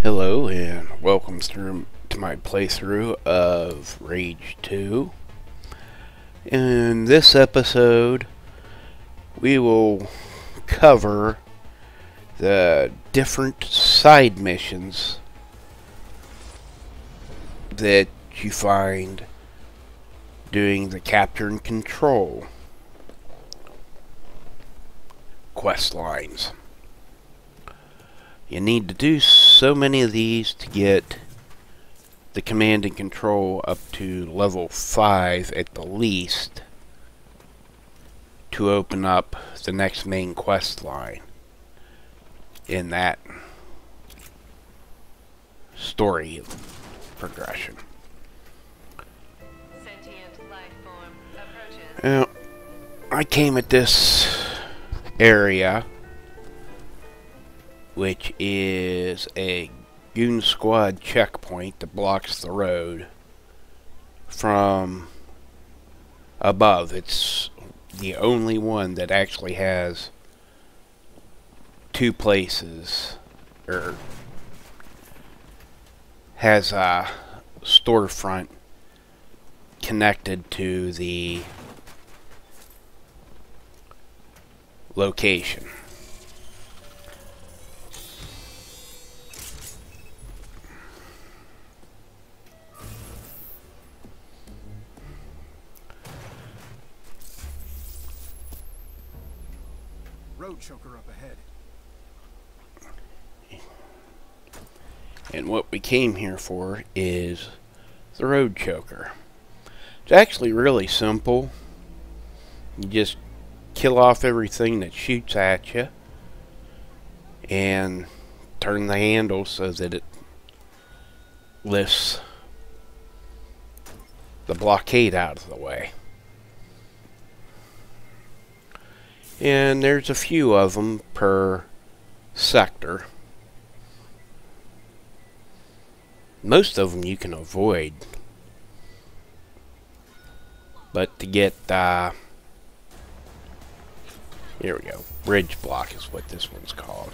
Hello and welcome to my playthrough of Rage2. In this episode, we will cover the different side missions that you find doing the capture and control quest lines. You need to do so many of these to get the command and control up to level 5 at the least to open up the next main quest line in that story progression. Sentient life form approaches. Now, I came at this area, which is a goon squad checkpoint that blocks the road from above. It's the only one that actually has two places, or has a storefront connected to the location. Road choker up ahead. And what we came here for is the road choker. It's actually really simple. You just kill off everything that shoots at you and turn the handle so that it lifts the blockade out of the way. And there's a few of them per sector. Most of them you can avoid, but to get here we go, bridge block is what this one's called.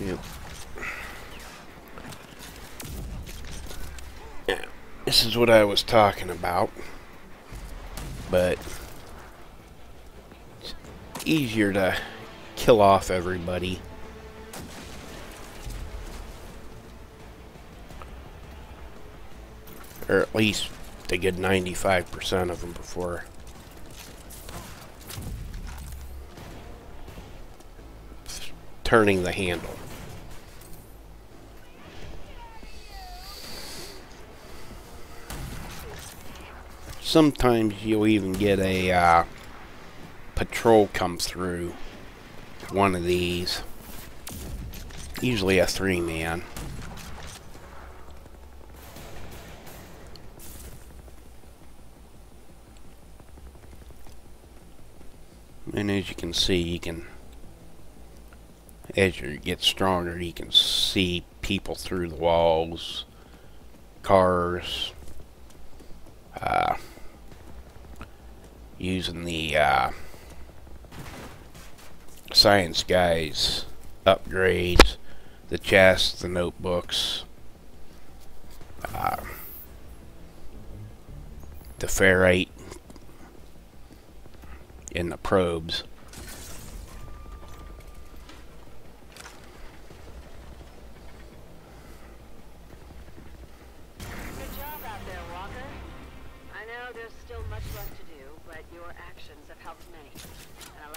Yep. Yeah, this is what I was talking about, but it's easier to kill off everybody or at least a good 95% of them before turning the handle. Sometimes you'll even get a patrol come through one of these, usually a 3-man. And as you can see, you can, as you get stronger, you can see people through the walls, cars, using the science guys upgrades, the chests, the notebooks, the ferrite, and the probes.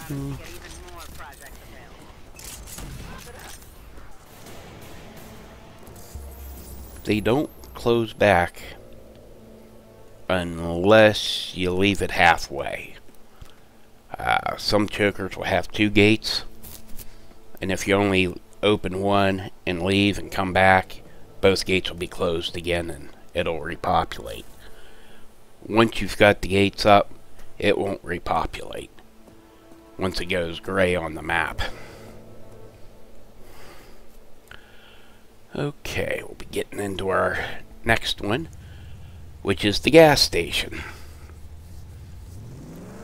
To get even more projects available. They don't close back unless you leave it halfway. Some chokers will have 2 gates, and if you only open one and leave and come back, both gates will be closed again and it'll repopulate. Once you've got the gates up, it won't repopulate once it goes gray on the map. Okay, we'll be getting into our next one, which is the gas station.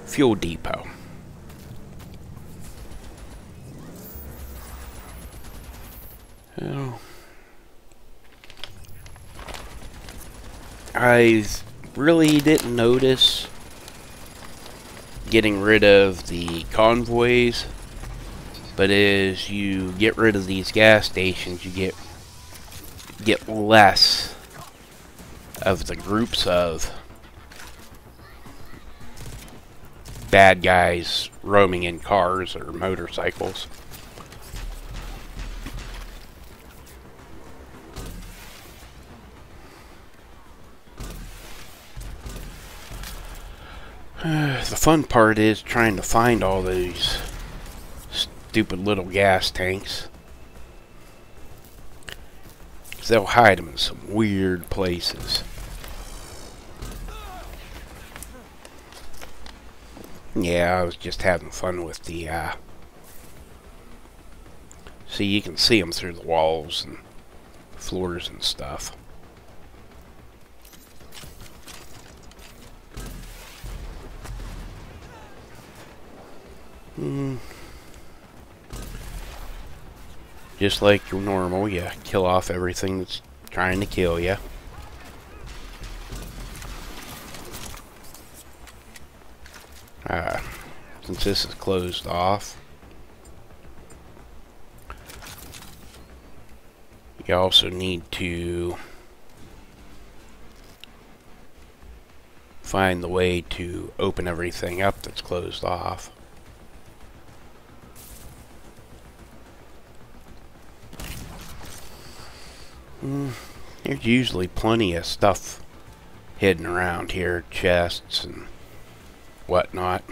Fuel depot. Oh. I really didn't notice getting rid of the convoys, but as you get rid of these gas stations, you get less of the groups of bad guys roaming in cars or motorcycles. The fun part is trying to find all these stupid little gas tanks. 'Cause they'll hide them in some weird places. Yeah, I was just having fun with the, see, you can see them through the walls and floors and stuff. Just like your normal, you kill off everything that's trying to kill you. Since this is closed off, you also need to find the way to open everything up that's closed off. There's usually plenty of stuff hidden around here, chests and whatnot.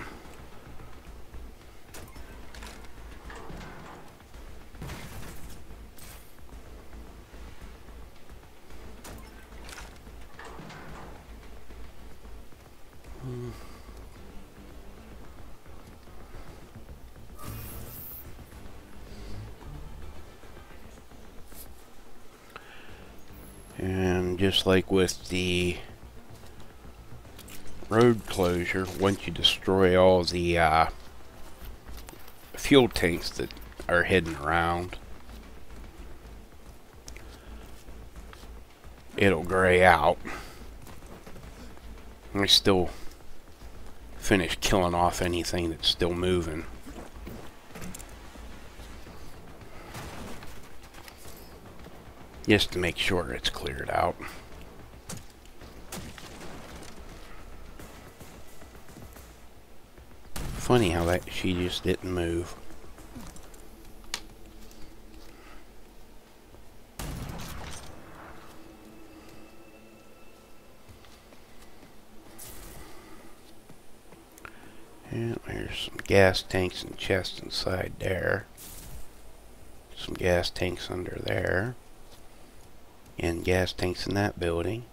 And just like with the road closure, once you destroy all the fuel tanks that are hidden around, it'll gray out. I still finish killing off anything that's still moving. Just to make sure it's cleared out. Funny how that she just didn't move. And there's some gas tanks and chests inside there. Some gas tanks under there. And gas tanks in that building.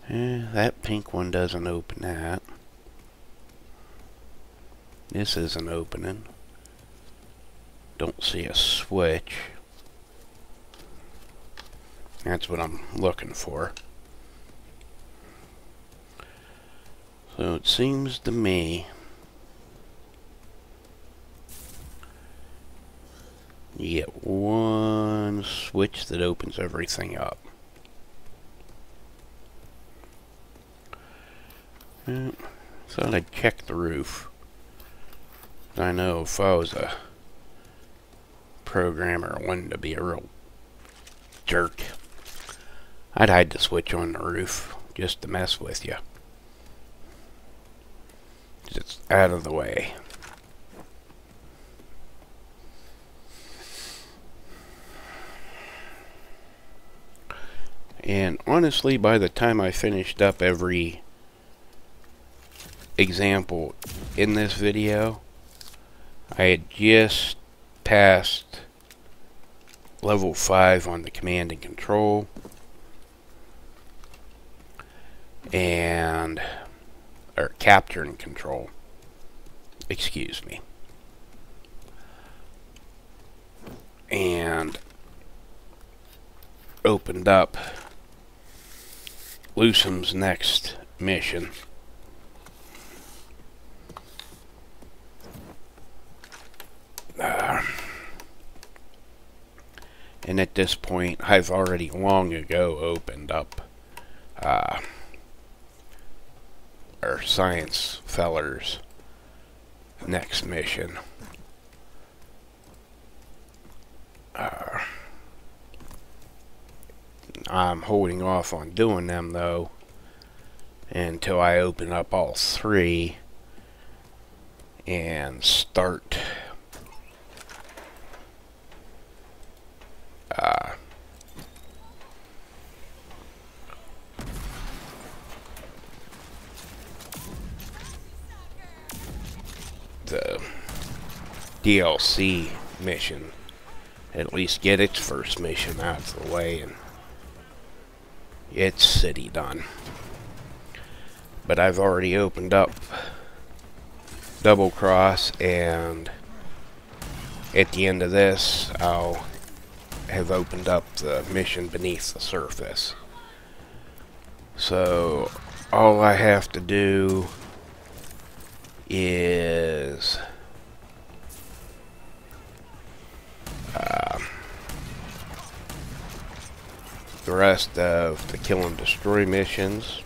That pink one doesn't open that. This isn't opening. Don't see a switch. That's what I'm looking for. So it seems to me you get one switch that opens everything up. Thought I'd check the roof. I know if I was a programmer or wanted to be a real jerk, I'd hide the switch on the roof just to mess with you. Just out of the way. And honestly, by the time I finished up every example in this video, I had just passed level 5 on the command and control, and or capture and control, excuse me, and opened up Lusum's next mission. And at this point, I've already long ago opened up our science feller's next mission. I'm holding off on doing them though until I open up all 3 and start the DLC mission. At least get its first mission out of the way and its city done. But I've already opened up Double Cross, and at the end of this I'll have opened up the mission beneath the surface. So all I have to do is the rest of the kill and destroy missions,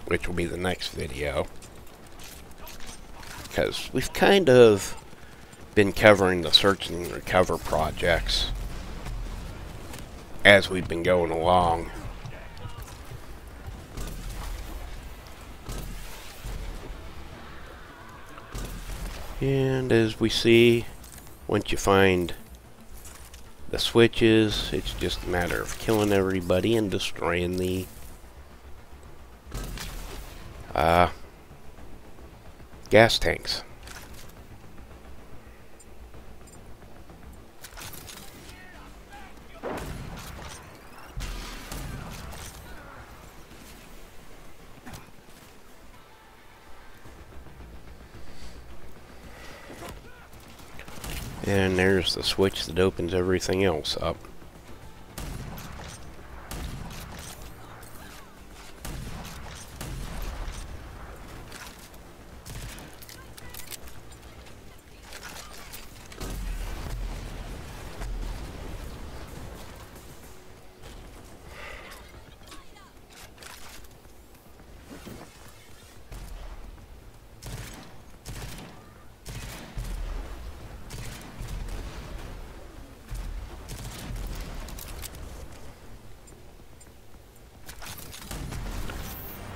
which will be the next video, because we've kind of been covering the search and recover projects as we've been going along. And as we see, once you find the switches, it's just a matter of killing everybody and destroying the gas tanks. And there's the switch that opens everything else up.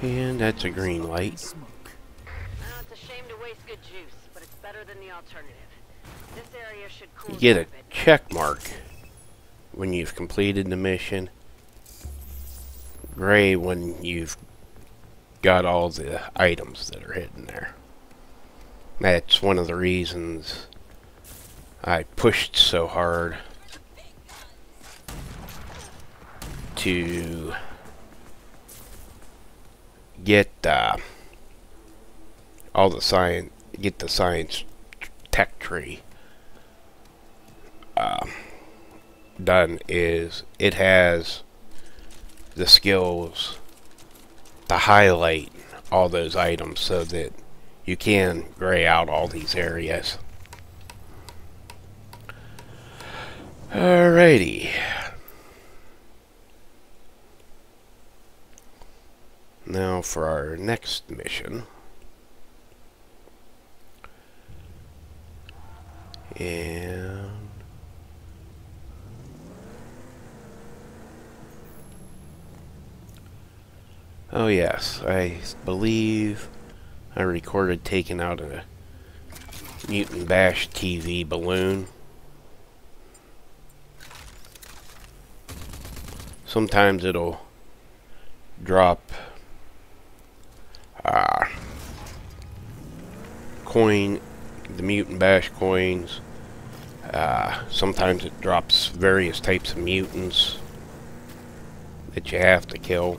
And that's a green light. Well, it's a shame to waste good juice, but it's better than the alternative. This area should cool You get down a bit. check mark when you've completed the mission. Gray when you've got all the items that are hidden there. That's one of the reasons I pushed so hard to get all the science, get the science tech tree done. Is it has the skills to highlight all those items so that you can gray out all these areas. Alrighty. Now for our next mission. And oh yes, I believe I recorded taking out a Mutant Bash TV balloon. Sometimes it'll drop the Mutant Bash coins. Sometimes it drops various types of mutants that you have to kill.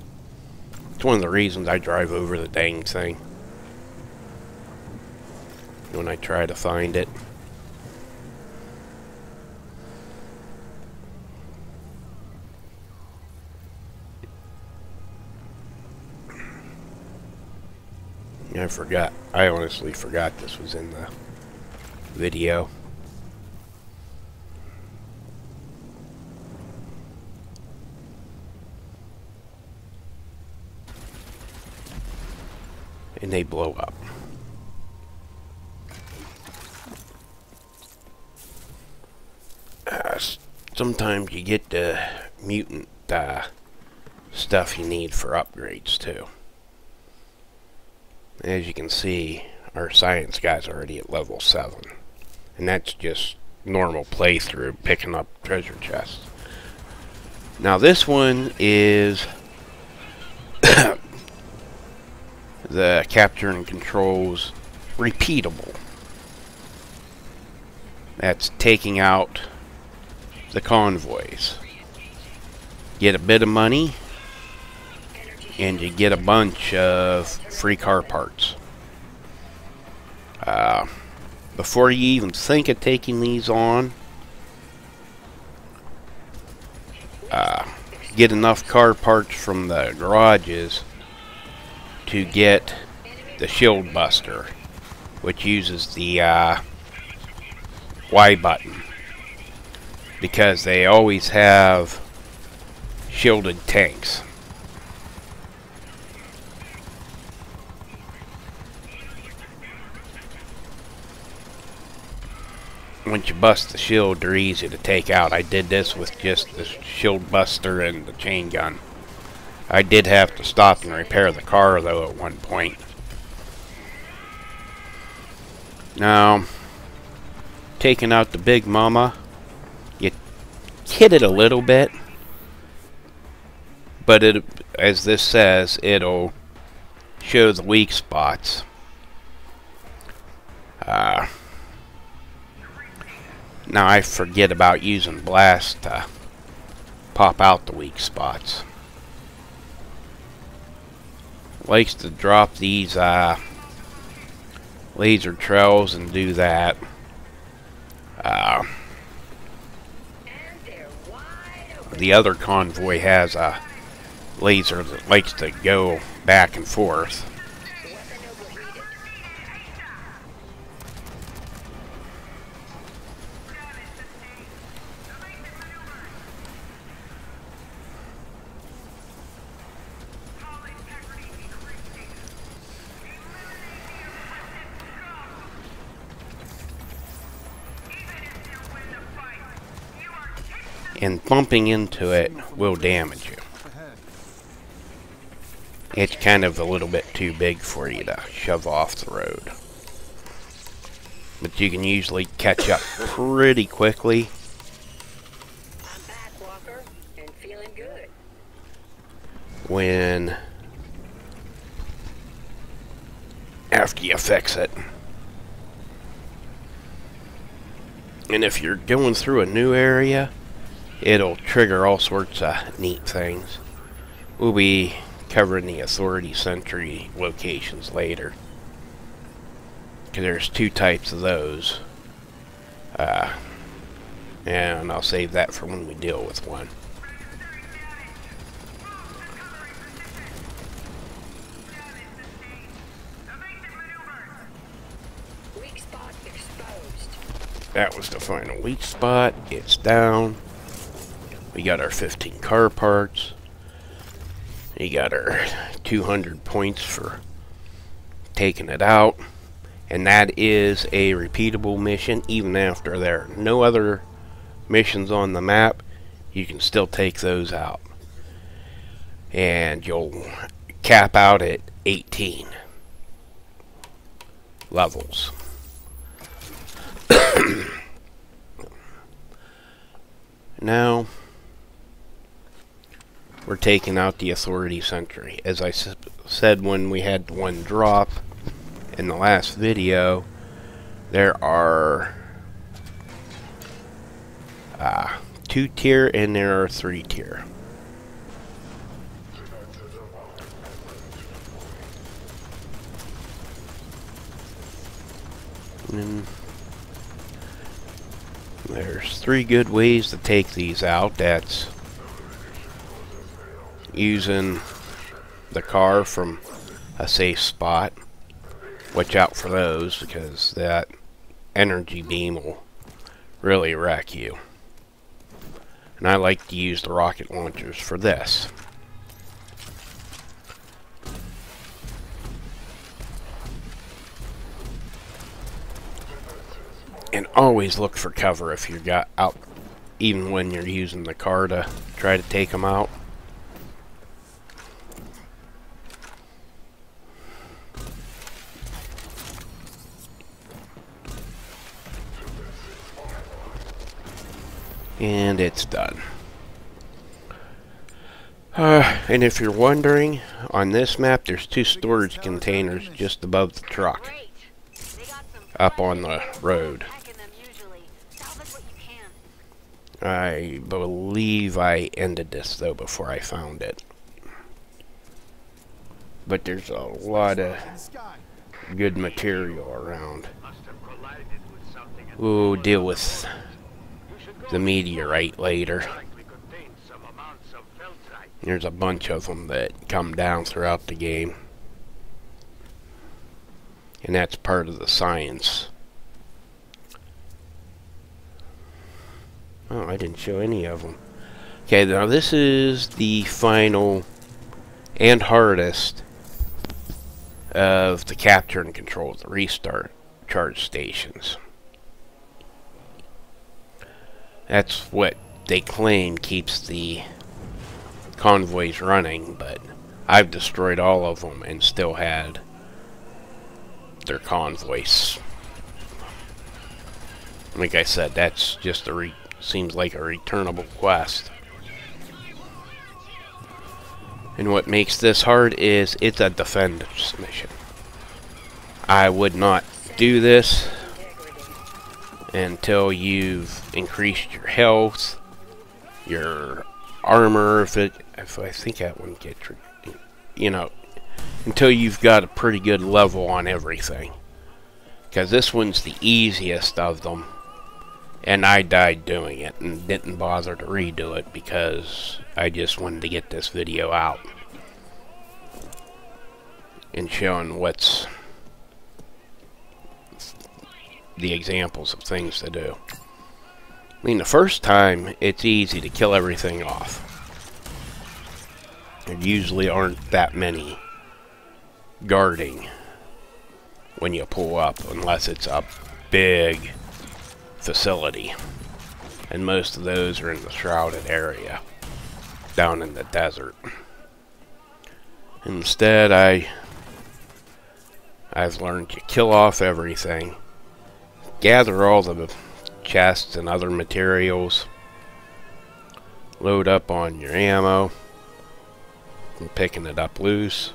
It's one of the reasons I drive over the dang thing when I try to find it. I forgot. I honestly forgot this was in the video. And they blow up. Sometimes you get the mutant stuff you need for upgrades too. As you can see, our science guy's already at level 7. And that's just normal playthrough, picking up treasure chests. Now this one is the capture and controls repeatable. That's taking out the convoys. Get a bit of money, and you get a bunch of free car parts. Before you even think of taking these on, get enough car parts from the garages to get the shield buster, which uses the Y button, because they always have shielded tanks. Once you bust the shield, they're easy to take out. I did this with just the shield buster and the chain gun. I did have to stop and repair the car though at one point. Now, taking out the big mama, you hit it a little bit, but it, as this says, it'll show the weak spots. Now I forget about using blast to pop out the weak spots. Likes to drop these laser trails and do that. The other convoy has a laser that likes to go back and forth. And bumping into it will damage you. It's kind of a little bit too big for you to shove off the road. But you can usually catch up pretty quickly. I'm back, Walker, and feeling good. After you fix it. And if you're going through a new area, it'll trigger all sorts of neat things. We'll be covering the Authority Sentry locations later, because there's 2 types of those. And I'll save that for when we deal with one. Weak spot exposed. That was the final weak spot. It's down. We got our 15 car parts. We got our 200 points for taking it out. And that is a repeatable mission. Even after there are no other missions on the map, you can still take those out. And you'll cap out at 18 levels. Now, we're taking out the Authority Sentry. As I said when we had one drop in the last video, there are 2-tier and there are 3-tier. And there's 3 good ways to take these out. That's using the car from a safe spot. Watch out for those, because that energy beam will really wreck you. And I like to use the rocket launchers for this. And always look for cover if you got out, even when you're using the car to try to take them out. And it's done. And if you're wondering, on this map there's 2 storage containers just above the truck, up on the road. I believe I ended this though before I found it. But there's a lot of good material around. We'll deal with the meteorite later. There's a bunch of them that come down throughout the game. And that's part of the science. Oh, I didn't show any of them. Okay, now this is the final and hardest of the capture and control of the restart charge stations. That's what they claim keeps the convoys running, but I've destroyed all of them and still had their convoys. Like I said, that's just seems like a returnable quest. And what makes this hard is it's a defender's mission. I would not do this until you've increased your health, your armor, if I think that one gets, you know, until you've got a pretty good level on everything. Because this one's the easiest of them, and I died doing it and didn't bother to redo it because I just wanted to get this video out and showing what's the examples of things to do. I mean, the first time it's easy to kill everything off. There usually aren't that many guarding when you pull up, unless it's a big facility, and most of those are in the shrouded area down in the desert. Instead, I've learned to kill off everything, gather all the chests and other materials, load up on your ammo, and picking it up loose,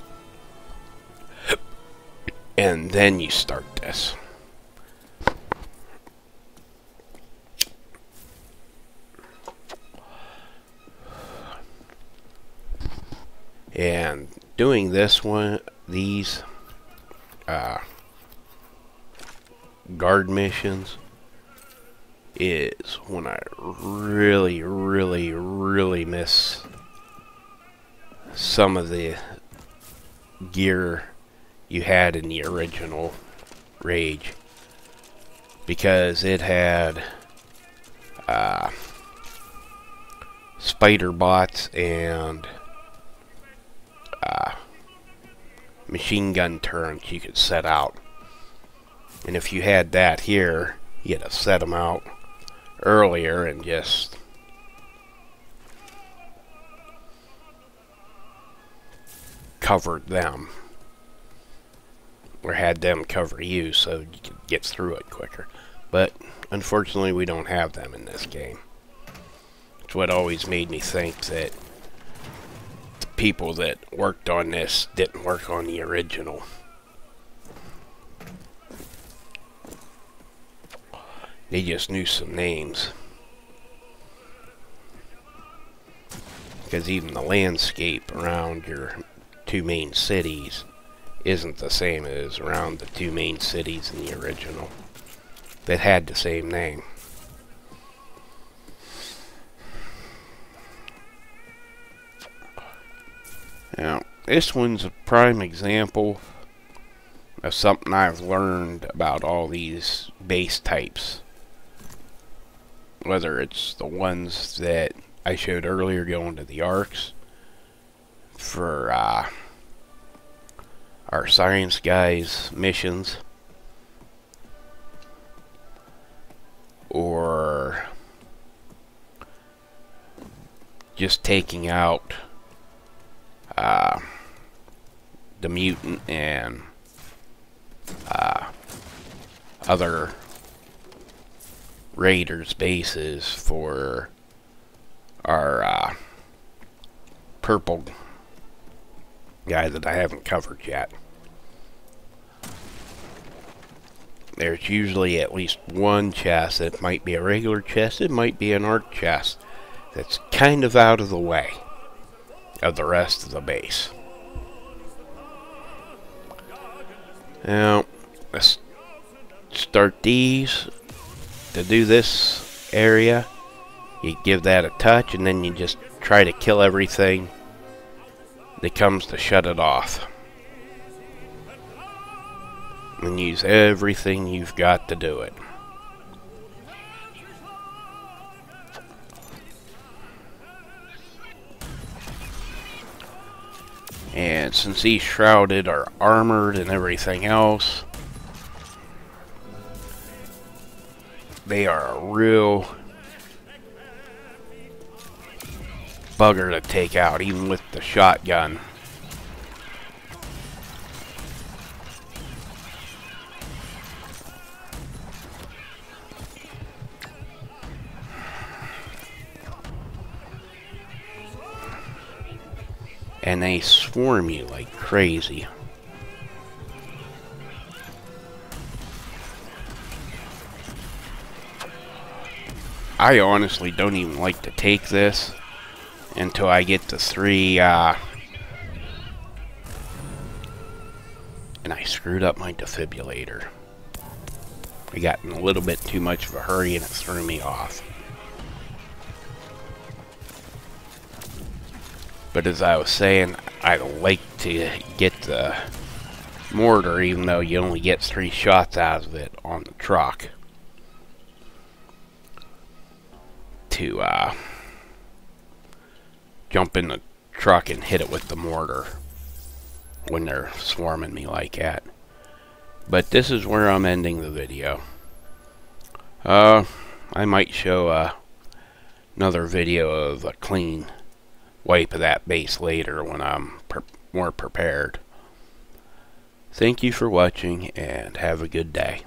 and then you start this. And doing these guard missions is when I really miss some of the gear you had in the original Rage, because it had spider bots and machine gun turrets you could set out. And if you had that here, you had to set them out earlier and just covered them, or had them cover you so you could get through it quicker. But unfortunately we don't have them in this game. It's what always made me think that the people that worked on this didn't work on the original. They just knew some names. Because even the landscape around your two main cities isn't the same as around the two main cities in the original that had the same name. Now, this one's a prime example of something I've learned about all these base types. Whether it's the ones that I showed earlier going to the arcs for our science guys missions, or just taking out the mutant and other raiders bases for our purple guy that I haven't covered yet. There's usually at least one chest. It might be a regular chest, it might be an arc chest that's kind of out of the way of the rest of the base. Now, let's start these. To do this area, you give that a touch, and then you just try to kill everything that comes to shut it off. And use everything you've got to do it. And since these shrouded are armored and everything else, they are a real bugger to take out, even with the shotgun. And they swarm you like crazy. I honestly don't even like to take this until I get to 3, and I screwed up my defibrillator. I got in a little bit too much of a hurry and it threw me off. But as I was saying, I like to get the mortar, even though you only get 3 shots out of it on the truck, to jump in the truck and hit it with the mortar when they're swarming me like that. But this is where I'm ending the video. I might show another video of a clean wipe of that base later when I'm more prepared. Thank you for watching and have a good day.